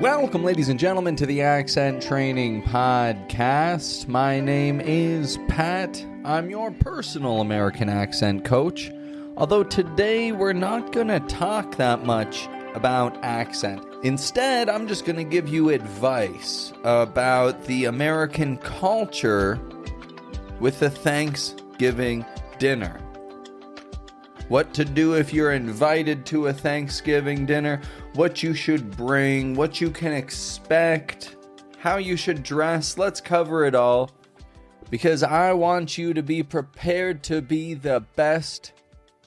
Welcome, ladies and gentlemen, to the Accent Training Podcast. My name is Pat. I'm your personal American accent coach. Although today we're not going to talk that much about accent. Instead, I'm just going to give you advice about the American culture with the Thanksgiving dinner. What to do if you're invited to a Thanksgiving dinner, what you should bring, what you can expect, how you should dress. Let's cover it all because I want you to be prepared to be the best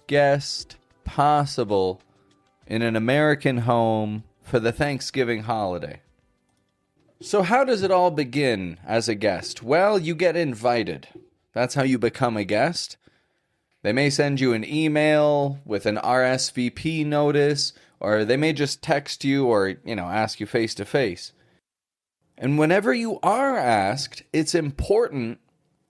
guest possible in an American home for the Thanksgiving holiday. So how does it all begin as a guest? Well, you get invited. That's how you become a guest. They may send you an email with an RSVP notice, or they may just text you or, ask you face to face. And whenever you are asked, it's important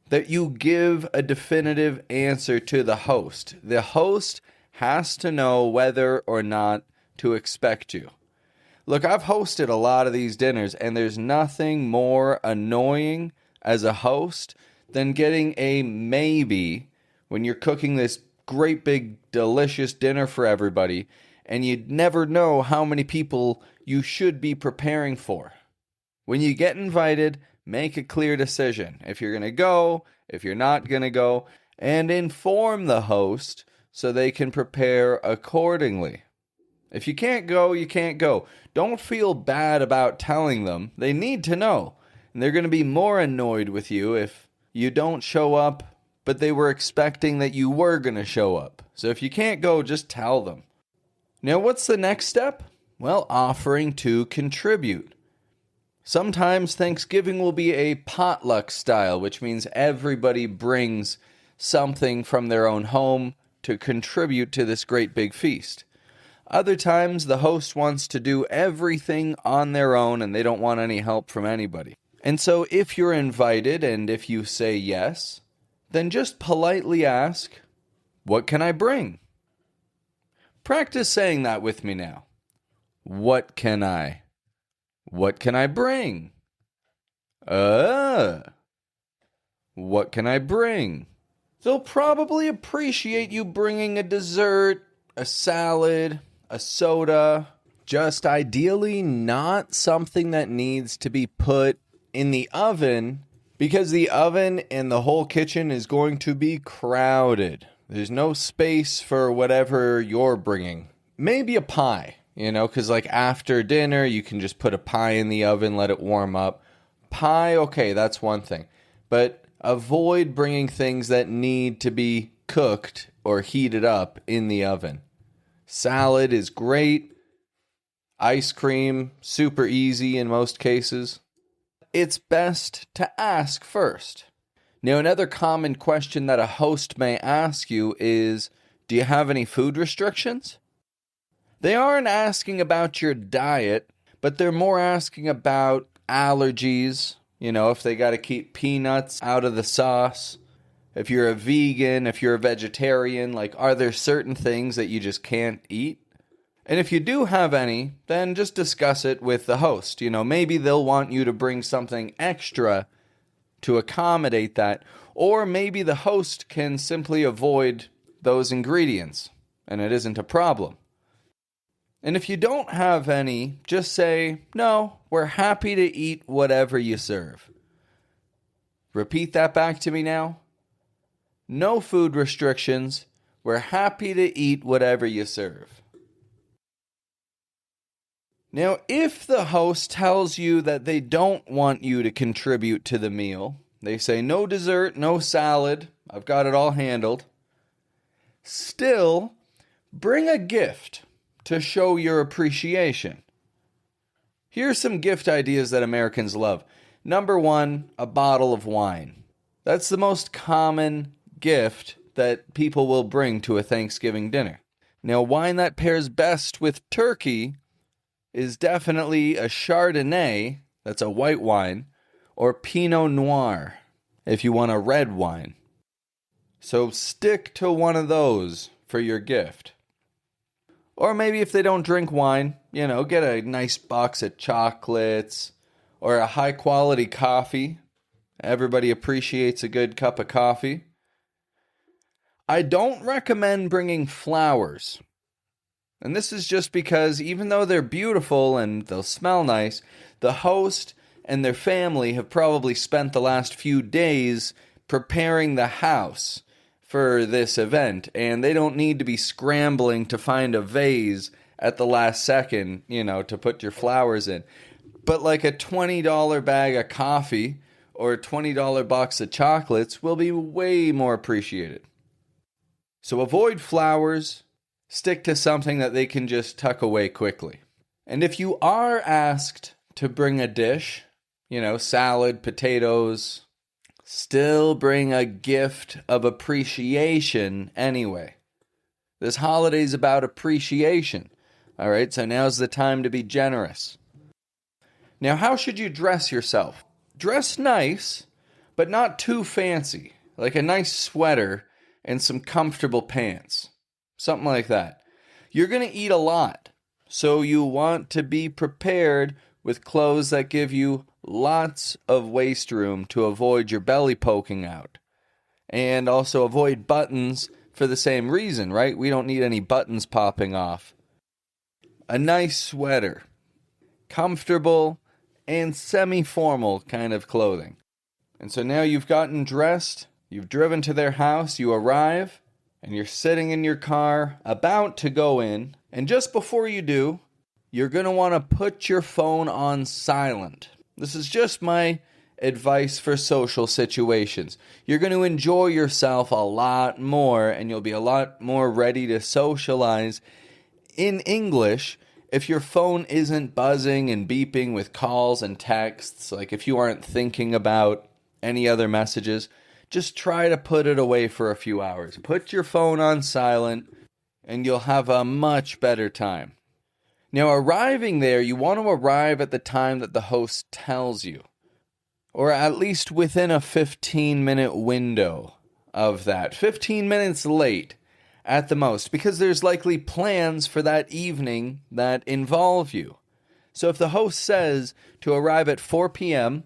that you give a definitive answer to the host. The host has to know whether or not to expect you. Look, I've hosted a lot of these dinners, and there's nothing more annoying as a host than getting a maybe when you're cooking this great big delicious dinner for everybody and you never know how many people you should be preparing for. When you get invited, make a clear decision. If you're going to go, if you're not going to go, and inform the host so they can prepare accordingly. If you can't go, you can't go. Don't feel bad about telling them. They need to know. And they're going to be more annoyed with you if you don't show up, but they were expecting that you were going to show up. So if you can't go, just tell them. Now, what's the next step? Well, offering to contribute. Sometimes Thanksgiving will be a potluck style, which means everybody brings something from their own home to contribute to this great big feast. Other times, the host wants to do everything on their own and they don't want any help from anybody. And so if you're invited and if you say yes, then just politely ask, what can I bring? Practice saying that with me now. What can I bring? What can I bring? They'll probably appreciate you bringing a dessert, a salad, a soda, just ideally not something that needs to be put in the oven, because the oven and the whole kitchen is going to be crowded. There's no space for whatever you're bringing. Maybe a pie, because after dinner, you can just put a pie in the oven, let it warm up. Pie, okay, that's one thing. But avoid bringing things that need to be cooked or heated up in the oven. Salad is great. Ice cream, super easy in most cases. It's best to ask first. Now, another common question that a host may ask you is, do you have any food restrictions? They aren't asking about your diet, but they're more asking about allergies, if they got to keep peanuts out of the sauce. If you're a vegan, if you're a vegetarian, are there certain things that you just can't eat? And if you do have any, then just discuss it with the host. Maybe they'll want you to bring something extra to accommodate that. Or maybe the host can simply avoid those ingredients, and it isn't a problem. And if you don't have any, just say, no, we're happy to eat whatever you serve. Repeat that back to me now. No food restrictions. We're happy to eat whatever you serve. Now, if the host tells you that they don't want you to contribute to the meal, they say no dessert, no salad, I've got it all handled, still, bring a gift to show your appreciation. Here's some gift ideas that Americans love. Number one, a bottle of wine. That's the most common gift that people will bring to a Thanksgiving dinner. Now, wine that pairs best with turkey is definitely a Chardonnay, that's a white wine, or Pinot Noir, if you want a red wine. So stick to one of those for your gift. Or maybe if they don't drink wine, get a nice box of chocolates or a high quality coffee. Everybody appreciates a good cup of coffee. I don't recommend bringing flowers. And this is just because even though they're beautiful and they'll smell nice, the host and their family have probably spent the last few days preparing the house for this event, and they don't need to be scrambling to find a vase at the last second, to put your flowers in. But like a $20 bag of coffee or a $20 box of chocolates will be way more appreciated. So avoid flowers, stick to something that they can just tuck away quickly. And if you are asked to bring a dish, salad, potatoes, still bring a gift of appreciation anyway. This holiday's about appreciation. All right, so now's the time to be generous. Now, how should you dress yourself? Dress nice, but not too fancy. Like a nice sweater and some comfortable pants. Something like that. You're going to eat a lot, so you want to be prepared with clothes that give you lots of waist room to avoid your belly poking out. And also avoid buttons for the same reason, right? We don't need any buttons popping off. A nice sweater. Comfortable and semi-formal kind of clothing. And so now you've gotten dressed, you've driven to their house, you arrive, and you're sitting in your car, about to go in, and just before you do, you're going to want to put your phone on silent. This is just my advice for social situations. You're going to enjoy yourself a lot more, and you'll be a lot more ready to socialize in English if your phone isn't buzzing and beeping with calls and texts. Like if you aren't thinking about any other messages, just try to put it away for a few hours. Put your phone on silent, and you'll have a much better time. Now, arriving there, you want to arrive at the time that the host tells you, or at least within a 15-minute window of that. 15 minutes late at the most, because there's likely plans for that evening that involve you. So if the host says to arrive at 4 p.m.,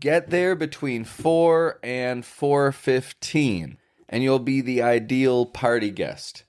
get there between 4 and 4:15, and you'll be the ideal party guest.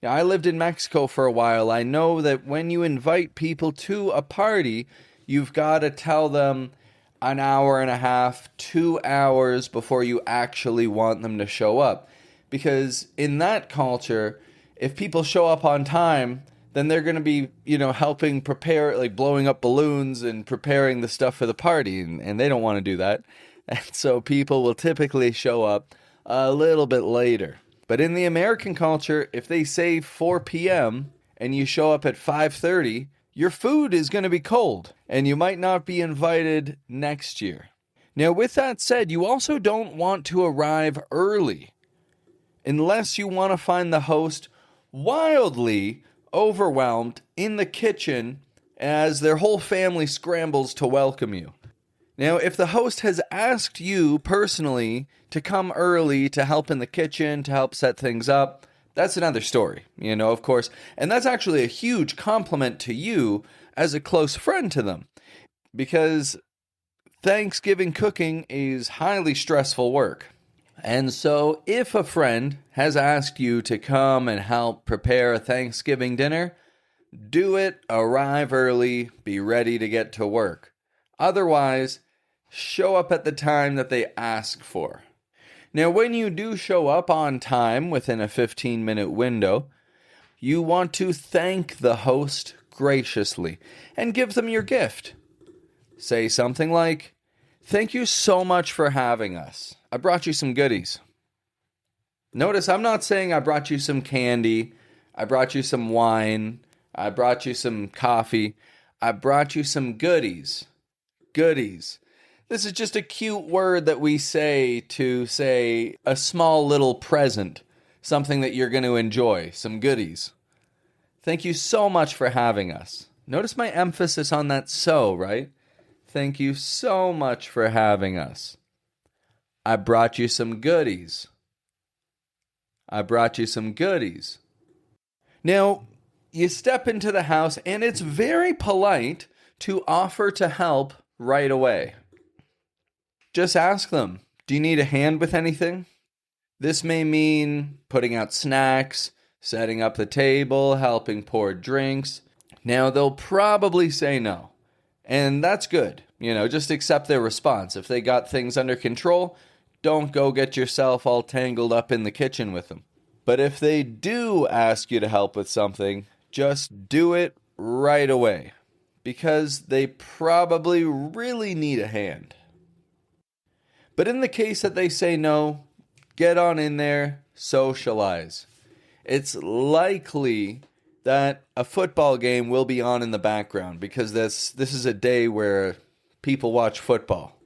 Now, I lived in Mexico for a while. I know that when you invite people to a party, you've got to tell them an hour and a half, 2 hours before you actually want them to show up. Because in that culture, if people show up on time, then they're going to be, helping prepare, like blowing up balloons and preparing the stuff for the party. And they don't want to do that. And so people will typically show up a little bit later. But in the American culture, if they say 4 p.m. and you show up at 5:30, your food is going to be cold, and you might not be invited next year. Now, with that said, you also don't want to arrive early, unless you want to find the host wildly overwhelmed in the kitchen as their whole family scrambles to welcome you. Now, if the host has asked you personally to come early to help in the kitchen, to help set things up, that's another story, of course. And that's actually a huge compliment to you as a close friend to them, because Thanksgiving cooking is highly stressful work. And so if a friend has asked you to come and help prepare a Thanksgiving dinner, do it, arrive early, be ready to get to work. Otherwise, show up at the time that they ask for. Now, when you do show up on time within a 15-minute window, you want to thank the host graciously and give them your gift. Say something like, "Thank you so much for having us. I brought you some goodies." Notice I'm not saying I brought you some candy, I brought you some wine, I brought you some coffee. I brought you some goodies. Goodies. This is just a cute word that we say to say a small little present, something that you're going to enjoy, some goodies. Thank you so much for having us. Notice my emphasis on that "so," right? Thank you so much for having us. I brought you some goodies. I brought you some goodies. Now, you step into the house, and it's very polite to offer to help right away. Just ask them, do you need a hand with anything? This may mean putting out snacks, setting up the table, helping pour drinks. Now, they'll probably say no, and that's good. Just accept their response. If they got things under control, don't go get yourself all tangled up in the kitchen with them. But if they do ask you to help with something, just do it right away, because they probably really need a hand. But in the case that they say no, get on in there, socialize. It's likely that a football game will be on in the background, because this is a day where people watch football.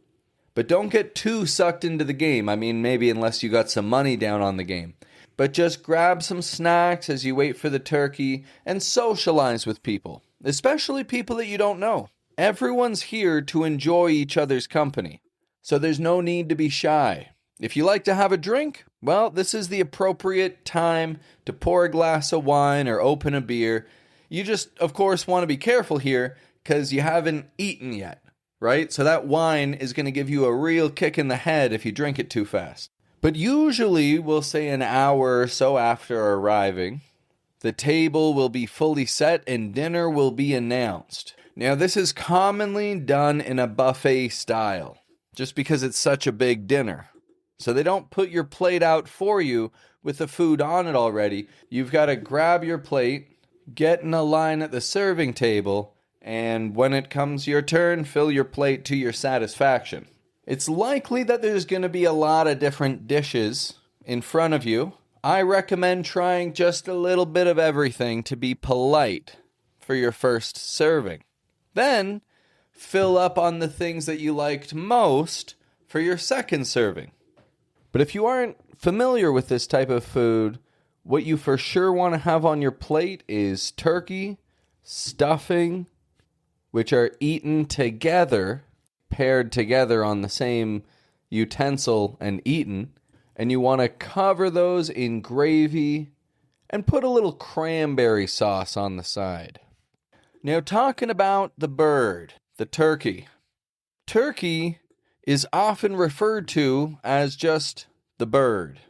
But don't get too sucked into the game. I mean, maybe unless you got some money down on the game. But just grab some snacks as you wait for the turkey and socialize with people, especially people that you don't know. Everyone's here to enjoy each other's company, so there's no need to be shy. If you like to have a drink, well, this is the appropriate time to pour a glass of wine or open a beer. You just, of course, want to be careful here because you haven't eaten yet, right? So that wine is going to give you a real kick in the head if you drink it too fast. But usually, we'll say an hour or so after arriving, the table will be fully set and dinner will be announced. Now, this is commonly done in a buffet style, just because it's such a big dinner. So they don't put your plate out for you with the food on it already. You've got to grab your plate, get in a line at the serving table, and when it comes your turn, fill your plate to your satisfaction. It's likely that there's going to be a lot of different dishes in front of you. I recommend trying just a little bit of everything to be polite for your first serving. Then, fill up on the things that you liked most for your second serving. But if you aren't familiar with this type of food, what you for sure want to have on your plate is turkey, stuffing, which are eaten together, paired together on the same utensil and eaten. And you want to cover those in gravy and put a little cranberry sauce on the side. Now, talking about the bird, the turkey. Turkey is often referred to as just the bird.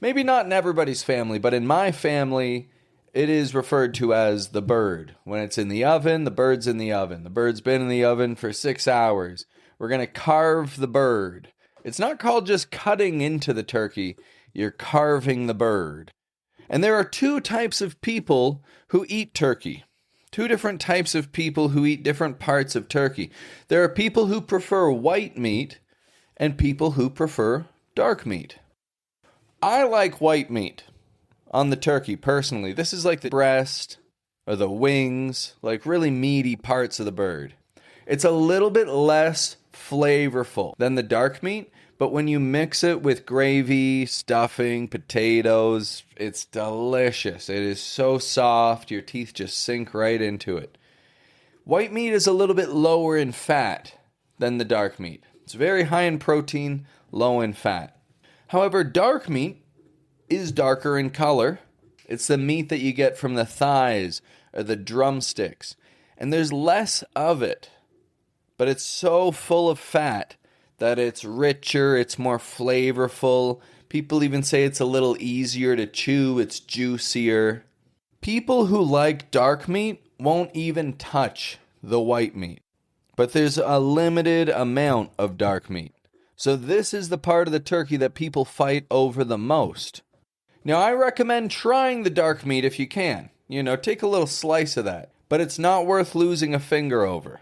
Maybe not in everybody's family, but in my family, it is referred to as the bird. When it's in the oven, the bird's in the oven. The bird's been in the oven for 6 hours. We're going to carve the bird. It's not called just cutting into the turkey. You're carving the bird. And there are 2 types of people who eat turkey. 2 different types of people who eat different parts of turkey. There are people who prefer white meat and people who prefer dark meat. I like white meat on the turkey personally. This is like the breast or the wings, like really meaty parts of the bird. It's a little bit less flavorful than the dark meat, but when you mix it with gravy, stuffing, potatoes, it's delicious. It is so soft, your teeth just sink right into it. White meat is a little bit lower in fat than the dark meat. It's very high in protein, low in fat. However, dark meat is darker in color. It's the meat that you get from the thighs or the drumsticks. And there's less of it, but it's so full of fat that it's richer, it's more flavorful. People even say it's a little easier to chew, it's juicier. People who like dark meat won't even touch the white meat. But there's a limited amount of dark meat. So this is the part of the turkey that people fight over the most. Now, I recommend trying the dark meat if you can. Take a little slice of that. But it's not worth losing a finger over.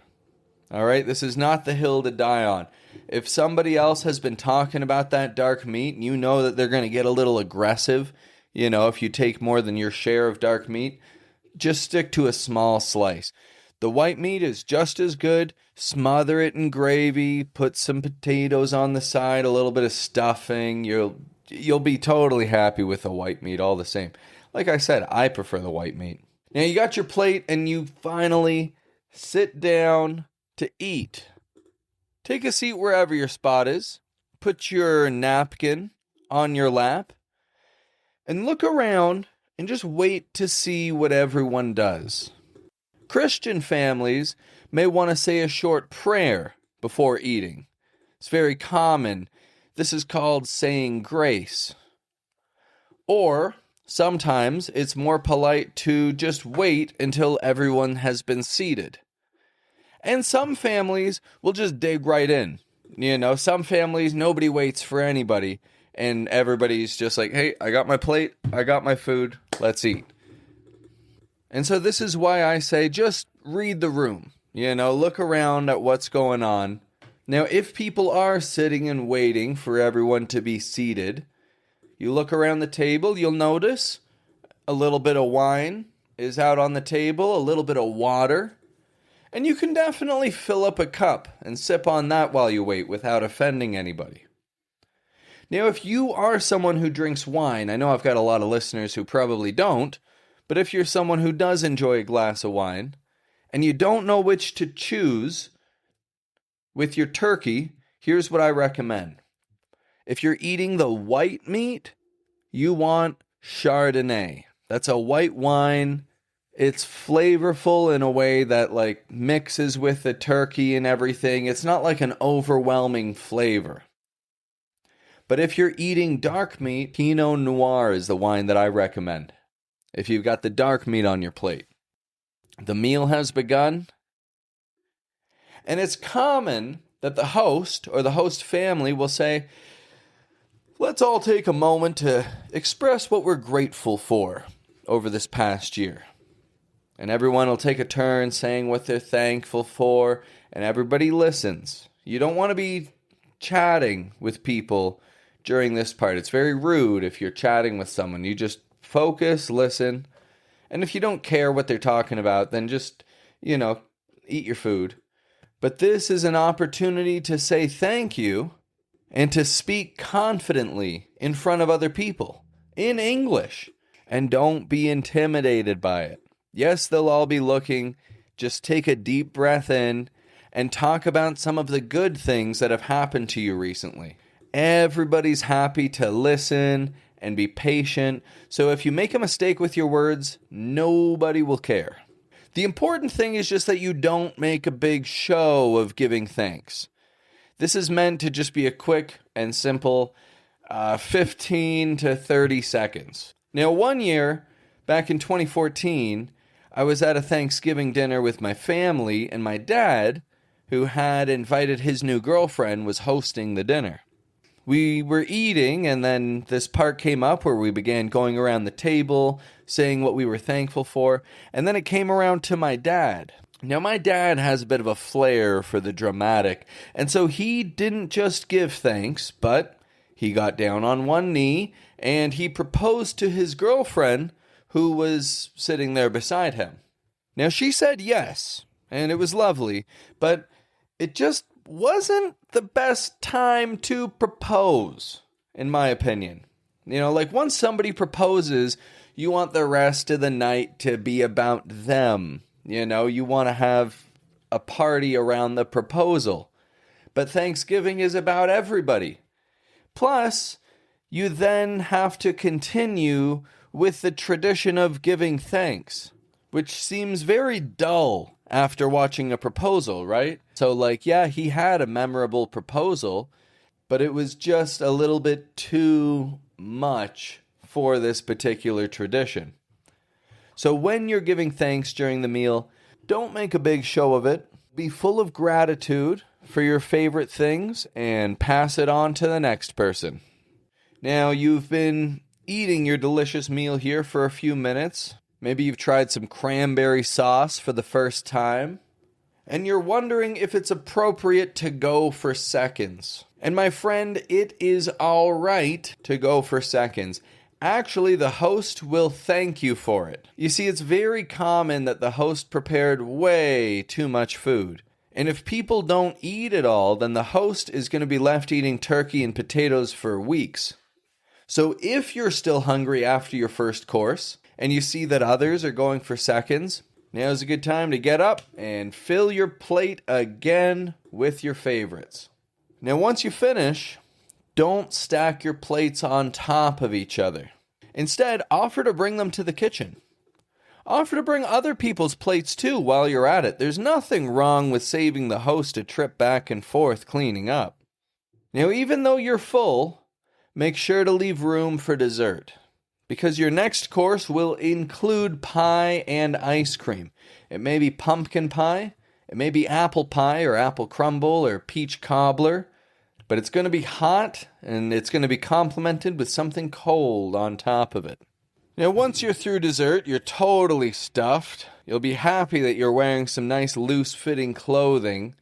All right, this is not the hill to die on. If somebody else has been talking about that dark meat, and you know that they're going to get a little aggressive, if you take more than your share of dark meat, just stick to a small slice. The white meat is just as good. Smother it in gravy, put some potatoes on the side, a little bit of stuffing. You'll be totally happy with the white meat all the same. Like I said, I prefer the white meat. Now you got your plate and you finally sit down to eat. Take a seat wherever your spot is. Put your napkin on your lap and look around and just wait to see what everyone does. Christian families may want to say a short prayer before eating. It's very common. This is called saying grace. Or sometimes it's more polite to just wait until everyone has been seated. And some families will just dig right in. Some families, nobody waits for anybody. And everybody's just like, hey, I got my plate, I got my food, let's eat. And so this is why I say just read the room. Look around at what's going on. Now, if people are sitting and waiting for everyone to be seated, you look around the table, you'll notice a little bit of wine is out on the table, a little bit of water. And you can definitely fill up a cup and sip on that while you wait without offending anybody. Now, if you are someone who drinks wine, I know I've got a lot of listeners who probably don't, but if you're someone who does enjoy a glass of wine, and you don't know which to choose with your turkey, here's what I recommend. If you're eating the white meat, you want Chardonnay. That's a white wine. It's flavorful in a way that mixes with the turkey and everything. It's not like an overwhelming flavor. But if you're eating dark meat, Pinot Noir is the wine that I recommend. If you've got the dark meat on your plate. The meal has begun. And it's common that the host or the host family will say, let's all take a moment to express what we're grateful for over this past year. And everyone will take a turn saying what they're thankful for, and everybody listens. You don't want to be chatting with people during this part. It's very rude if you're chatting with someone. You just focus, listen, and if you don't care what they're talking about, then just, eat your food. But this is an opportunity to say thank you and to speak confidently in front of other people in English. And don't be intimidated by it. Yes, they'll all be looking. Just take a deep breath in and talk about some of the good things that have happened to you recently. Everybody's happy to listen and be patient. So if you make a mistake with your words, nobody will care. The important thing is just that you don't make a big show of giving thanks. This is meant to just be a quick and simple 15 to 30 seconds. Now, one year, back in 2014, I was at a Thanksgiving dinner with my family, and my dad, who had invited his new girlfriend, was hosting the dinner. We were eating, and then this part came up where we began going around the table, saying what we were thankful for, and then it came around to my dad. Now, my dad has a bit of a flair for the dramatic, and so he didn't just give thanks, but he got down on one knee, and he proposed to his girlfriend, who was sitting there beside him. Now, she said yes, and it was lovely, but it just wasn't the best time to propose, in my opinion. Once somebody proposes, you want the rest of the night to be about them. You want to have a party around the proposal. But Thanksgiving is about everybody. Plus, you then have to continue with the tradition of giving thanks, which seems very dull after watching a proposal, right? So he had a memorable proposal, but it was just a little bit too much for this particular tradition. So when you're giving thanks during the meal, don't make a big show of it. Be full of gratitude for your favorite things and pass it on to the next person. Now, you've been eating your delicious meal here for a few minutes. Maybe you've tried some cranberry sauce for the first time, and you're wondering if it's appropriate to go for seconds. And my friend, it is all right to go for seconds. Actually, the host will thank you for it. You see, it's very common that the host prepared way too much food. And if people don't eat it all, then the host is going to be left eating turkey and potatoes for weeks. So if you're still hungry after your first course, and you see that others are going for seconds, now's a good time to get up and fill your plate again with your favorites. Now, once you finish, don't stack your plates on top of each other. Instead, offer to bring them to the kitchen. Offer to bring other people's plates too while you're at it. There's nothing wrong with saving the host a trip back and forth cleaning up. Now, even though you're full, make sure to leave room for dessert, because your next course will include pie and ice cream. It may be pumpkin pie, it may be apple pie or apple crumble or peach cobbler, but it's going to be hot and it's going to be complemented with something cold on top of it. Now, once you're through dessert, you're totally stuffed. You'll be happy that you're wearing some nice loose-fitting clothing.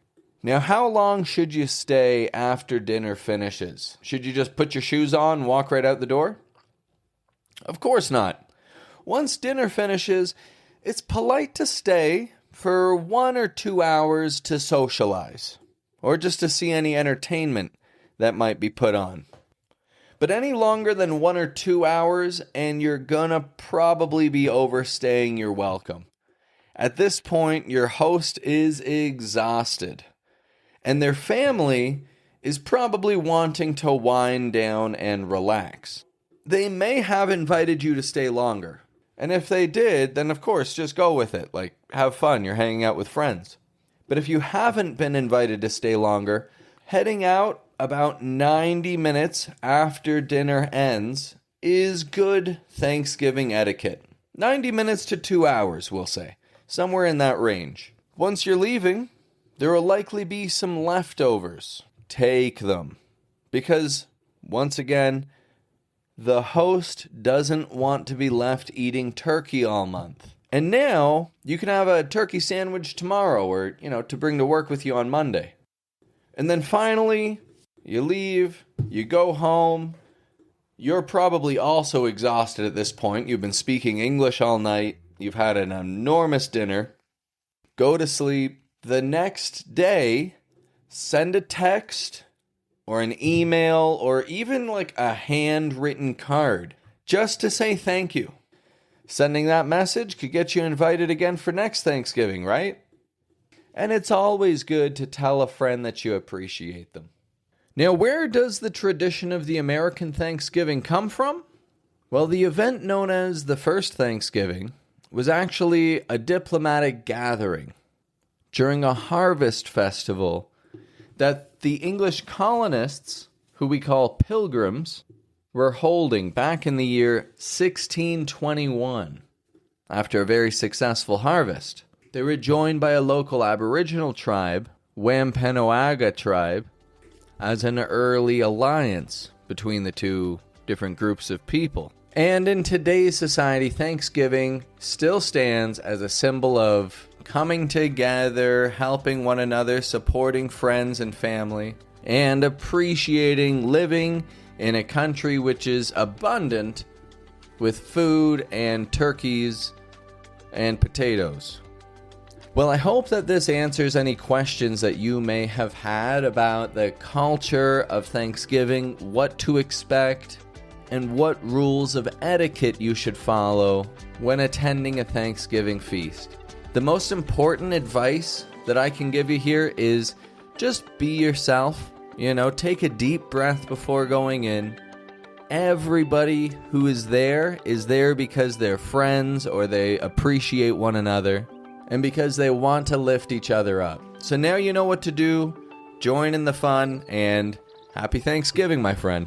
Now, how long should you stay after dinner finishes? Should you just put your shoes on and walk right out the door? Of course not. Once dinner finishes, it's polite to stay for 1 or 2 hours to socialize, or just to see any entertainment that might be put on. But any longer than 1 or 2 hours, and you're gonna probably be overstaying your welcome. At this point, your host is exhausted, and their family is probably wanting to wind down and relax. They may have invited you to stay longer, and if they did, then of course, just go with it. Like, have fun, you're hanging out with friends. But if you haven't been invited to stay longer, heading out about 90 minutes after dinner ends is good Thanksgiving etiquette. 90 minutes to 2 hours, we'll say. Somewhere in that range. Once you're leaving, there will likely be some leftovers. Take them. Because, once again, the host doesn't want to be left eating turkey all month. And now, you can have a turkey sandwich tomorrow or, to bring to work with you on Monday. And then finally, you leave, you go home. You're probably also exhausted at this point. You've been speaking English all night. You've had an enormous dinner. Go to sleep. The next day, send a text or an email or even like a handwritten card just to say thank you. Sending that message could get you invited again for next Thanksgiving, right? And it's always good to tell a friend that you appreciate them. Now, where does the tradition of the American Thanksgiving come from? Well, the event known as the First Thanksgiving was actually a diplomatic gathering during a harvest festival that the English colonists, who we call pilgrims, were holding back in the year 1621 after a very successful harvest. They were joined by a local Aboriginal tribe, Wampanoag tribe, as an early alliance between the two different groups of people. And in today's society, Thanksgiving still stands as a symbol of coming together, helping one another, supporting friends and family, and appreciating living in a country which is abundant with food and turkeys and potatoes. Well, I hope that this answers any questions that you may have had about the culture of Thanksgiving, what to expect, and what rules of etiquette you should follow when attending a Thanksgiving feast. The most important advice that I can give you here is just be yourself. Take a deep breath before going in. Everybody who is there because they're friends or they appreciate one another and because they want to lift each other up. So now you know what to do. Join in the fun, and happy Thanksgiving, my friend.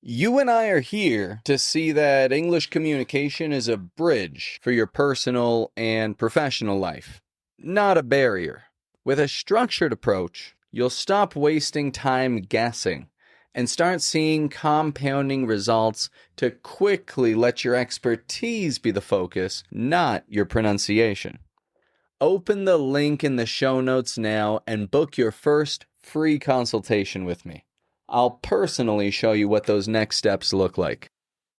You and I are here to see that English communication is a bridge for your personal and professional life, not a barrier. With a structured approach, you'll stop wasting time guessing and start seeing compounding results to quickly let your expertise be the focus, not your pronunciation. Open the link in the show notes now and book your first free consultation with me. I'll personally show you what those next steps look like.